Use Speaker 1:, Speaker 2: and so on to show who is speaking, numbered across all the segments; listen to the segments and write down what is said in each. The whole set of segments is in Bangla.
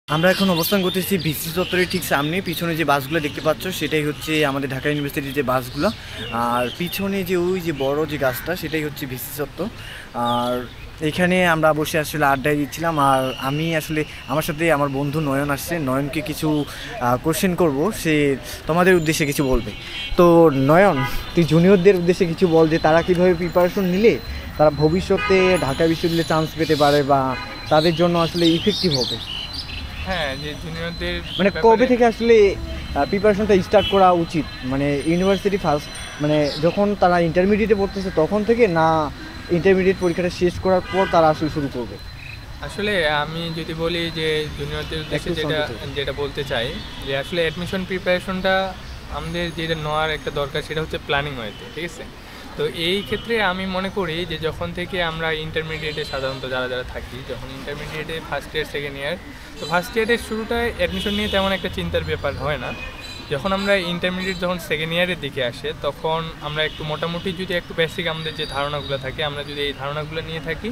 Speaker 1: আমরা এখন অবস্থান করতেছি ভিসি চত্বরের ঠিক সামনে। পিছনে যে বাসগুলো দেখতে পাচ্ছ সেটাই হচ্ছে আমাদের ঢাকা ইউনিভার্সিটির যে বাসগুলো, আর পিছনে যে ওই যে বড় যে গাছটা সেটাই হচ্ছে ভিসি চত্বর। আর এখানে আমরা বসে আসলে আড্ডায় দিচ্ছিলাম, আর আমি আসলে আমার সাথে আমার বন্ধু নয়ন আসছে। নয়নকে কিছু কোশ্চেন করব, সে তোমাদের উদ্দেশ্যে কিছু বলবে। তো নয়ন, তুই জুনিয়রদের উদ্দেশ্যে কিছু বল যে তারা কীভাবে প্রিপারেশন নিলে তারা ভবিষ্যতে ঢাকা বিশ্ববিদ্যালয়ে চান্স পেতে পারে বা তাদের জন্য আসলে ইফেক্টিভ হবে।
Speaker 2: হ্যাঁ, যে জুনিয়রদের
Speaker 1: মানে কবে থেকে আসলে প্রিপারেশনটা স্টার্ট করা উচিত, মানে ইউনিভার্সিটি ফার্স্ট, মানে যখন তারা ইন্টারমিডিয়েটে পড়তেছে তখন থেকে, না ইন্টারমিডিয়েট পরীক্ষাটা শেষ করার পর তারা আসলে শুরু করবে?
Speaker 2: আসলে আমি যদি বলি যে জুনিয়রদের উদ্দেশ্যে যেটা বলতে চাই, যে আসলে অ্যাডমিশন প্রিপারেশনটা আমাদের যেটা নেওয়ার একটা দরকার সেটা হচ্ছে প্ল্যানিং ওয়েতে, ঠিক আছে। তো এই ক্ষেত্রে আমি মনে করি যে যখন থেকে আমরা ইন্টারমিডিয়েটে সাধারণত যারা থাকি, যখন ইন্টারমিডিয়েটে ফার্স্ট ইয়ার সেকেন্ড ইয়ার, তো ফার্স্ট ইয়ারের শুরুটায় অ্যাডমিশন নিয়ে তেমন একটা চিন্তার ব্যাপার হয় না। যখন আমরা ইন্টারমিডিয়েট যখন সেকেন্ড ইয়ারের দিকে আসে, তখন আমরা একটু মোটামুটি যদি একটু বেসিক আমাদের যে ধারণাগুলো থাকে, আমরা যদি এই ধারণাগুলো নিয়ে থাকি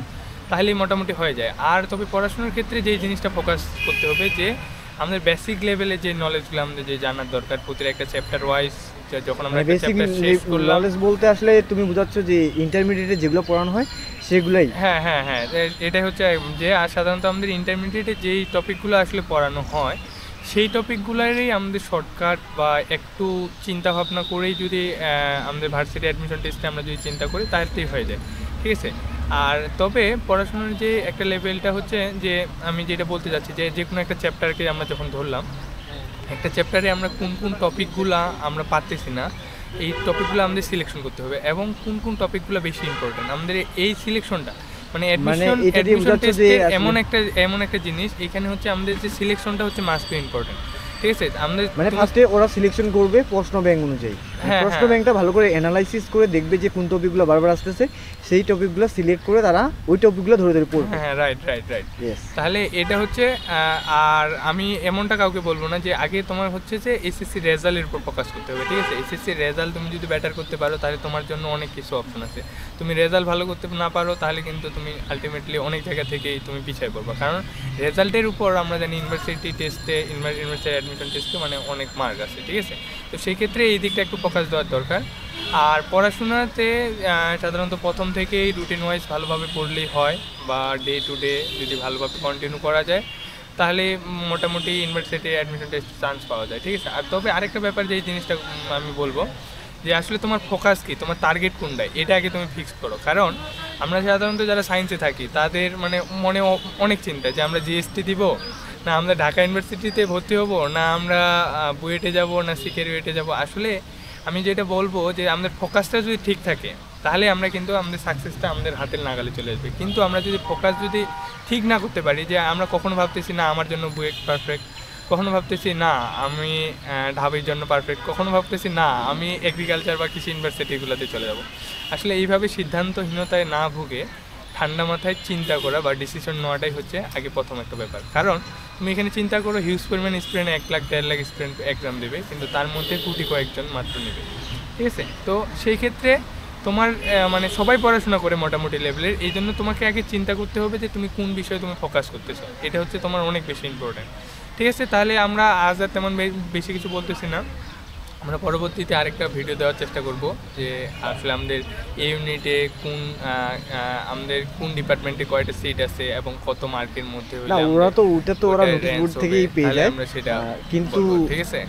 Speaker 2: তাহলেই মোটামুটি হয়ে যায়। আর তবে পড়াশোনার ক্ষেত্রে যেই জিনিসটা ফোকাস করতে হবে, যে আমাদের বেসিক লেভেলে যে নলেজগুলো আমাদের যে জানার দরকার, প্রতিটা একটা চ্যাপ্টার ওয়াইজ যখন আমরা
Speaker 1: বেসিক নলেজ বলতে আসলে তুমি বোঝাচ্ছ যে ইন্টারমিডিয়েটে যেগুলো পড়ানো হয় সেগুলাই?
Speaker 2: হ্যাঁ, এটাই হচ্ছে যে সাধারণত আমাদের ইন্টারমিডিয়েটে যেই টপিকগুলো আসলে পড়ানো হয় সেই টপিকগুলোরই আমাদের শর্টকাট বা একটু চিন্তা ভাবনা করেই যদি আমাদের ভার্সিটি অ্যাডমিশন টেস্টে আমরা যদি চিন্তা করি তাহলেই হয়ে যায়, ঠিক আছে। আর তবে পড়াশোনার যে একটা লেভেলটা হচ্ছে, যে আমি যেটা বলতে চাচ্ছি, যে কোনো একটা চ্যাপ্টারকে আমরা যখন ধরলাম, একটা চ্যাপ্টারে আমরা কোন টপিকগুলো আমরা পারতেছি না, এই টপিকগুলো আমাদের সিলেকশন করতে হবে, এবং কোন টপিকগুলো বেশি ইম্পর্টেন্ট আমাদের এই সিলেকশনটা, মানে অ্যাডমিশন টেস্টে এমন একটা জিনিস এখানে হচ্ছে আমাদের যে সিলেকশনটা হচ্ছে মাস্ট বি ইম্পর্টেন্ট, ঠিক আছে। আমাদের
Speaker 1: মানে ফার্স্টে ওরা সিলেকশন করবে প্রশ্ন ব্যাংক অনুযায়ী, প্রশ্ন ব্যাংকটা ভালো করে অ্যানালাইসিস করে দেখবে যে কোন টপিকগুলো বারবার আসতেছে, সেই টপিকগুলো সিলেক্ট করে তারা ওই টপিকগুলো ধরে পড়বে।
Speaker 2: হ্যাঁ, রাইট। তাহলে এটা হচ্ছে, আর আমি এমনটা কাউকে বলবো না যে আগে তোমার হচ্ছে যে এসএসসি রেজাল্টের উপর ফোকাস করতে হবে, ঠিক আছে। এসএসসি রেজাল্ট তুমি যদি বেটার করতে পারো তাহলে তোমার জন্য অনেক কিছু অপশন আছে। তুমি রেজাল্ট ভালো করতে না পারো তাহলে কিন্তু তুমি আলটিমেটলি অনেক জায়গা থেকেই তুমি পিছিয়ে পড়বে, কারণ রেজাল্টের উপর আমরা জানি ইউনিভার্সিটি টেস্টে, ইউনিভার্সিটি অ্যাডমিশন টেস্টে মানে অনেক মার্ক আছে, ঠিক আছে। তো সেই ক্ষেত্রে এই দিকটা একটু ফোকাস দেওয়ার দরকার। আর পড়াশোনাতে সাধারণত প্রথম থেকেই রুটিন ওয়াইজ ভালোভাবে পড়লেই হয়, বা ডে টু ডে যদি ভালোভাবে কন্টিনিউ করা যায় তাহলে মোটামুটি ইউনিভার্সিটি অ্যাডমিশন টেস্ট চান্স পাওয়া যায়, ঠিক আছে। আর তবে আরেকটা ব্যাপার যে জিনিসটা আমি বলবো, যে আসলে তোমার ফোকাস কী, তোমার টার্গেট কোনটায়, এটা আগে তুমি ফিক্স করো। কারণ আমরা সাধারণত যারা সায়েন্সে থাকি তাদের মানে মনে অনেক চিন্তা, যে আমরা জিএসটি দিব, না আমরা ঢাকা ইউনিভার্সিটিতে ভর্তি হব, না আমরা বুয়েটে যাব, না সিকেরুয়েটে যাব। আসলে আমি যেটা বলবো, যে আমাদের ফোকাসটা যদি ঠিক থাকে তাহলে আমরা কিন্তু আমাদের সাকসেসটা আমাদের হাতের নাগালে চলে আসবে। কিন্তু আমরা যদি ফোকাস যদি ঠিক না করতে পারি, যে আমরা কখনো ভাবতেছি না আমার জন্য বুয়েট পারফেক্ট, কখনো ভাবতেছি না আমি ঢাবির জন্য পারফেক্ট, কখনো ভাবতেছি না আমি এগ্রিকালচার বা কৃষি ইউনিভার্সিটিগুলোতে চলে যাব। আসলে এইভাবে সিদ্ধান্তহীনতায় না ভুগে ঠান্ডা মাথায় চিন্তা করা বা ডিসিশন নেওয়াটাই হচ্ছে আগে প্রথম একটা ব্যাপার। কারণ তুমি এখানে চিন্তা করো, হিউজ পরিমাণ student 1 lakh 1.5 lakh student exam দেবে, কিন্তু তার মধ্যে কয়েকজন মাত্র নেবে, ঠিক আছে। তো সেই ক্ষেত্রে তোমার মানে সবাই পড়াশোনা করে মোটামুটি লেভেলের, এই জন্য তোমাকে আগে চিন্তা করতে হবে যে তুমি কোন বিষয়ে তুমি ফোকাস করতেছো, এটা হচ্ছে তোমার অনেক বেশি ইম্পর্ট্যান্ট, ঠিক আছে। তাহলে আমরা আজ আর তেমন বেশি কিছু বলতেছি না, আমরা পরবর্তীতে আরেকটা ভিডিও দেওয়ার চেষ্টা করব, যে আসলে আমাদের এই ইউনিটে আমাদের কোন ডিপার্টমেন্টে কয়টা সিট আছে এবং কত মার্কের মধ্যে হলে
Speaker 1: ওরা তো ওরা নোটিশ বোর্ড থেকেই পেয়ে যায়,
Speaker 2: আমরা সেটা
Speaker 1: কিন্তু
Speaker 2: ঠিক আছে।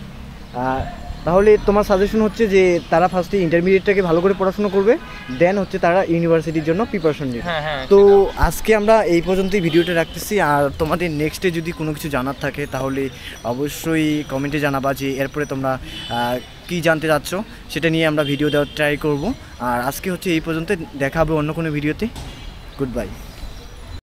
Speaker 1: তাহলে তোমার সাজেশন হচ্ছে যে তারা ফার্স্টে ইন্টারমিডিয়েটটাকে ভালো করে পড়াশোনা করবে, দেন হচ্ছে তারা ইউনিভার্সিটির জন্য প্রিপারেশন নেবে। তো আজকে আমরা এই পর্যন্তই ভিডিওটা রাখতেছি, আর তোমাদের নেক্সটে যদি কোনো কিছু জানার থাকে তাহলে অবশ্যই কমেন্টে জানাবা যে এরপরে তোমরা কী জানতে চাচ্ছ, সেটা নিয়ে আমরা ভিডিও দেওয়ার ট্রাই করব। আর আজকে হচ্ছে এই পর্যন্ত, দেখা হবে অন্য কোনো ভিডিওতে। Good bye.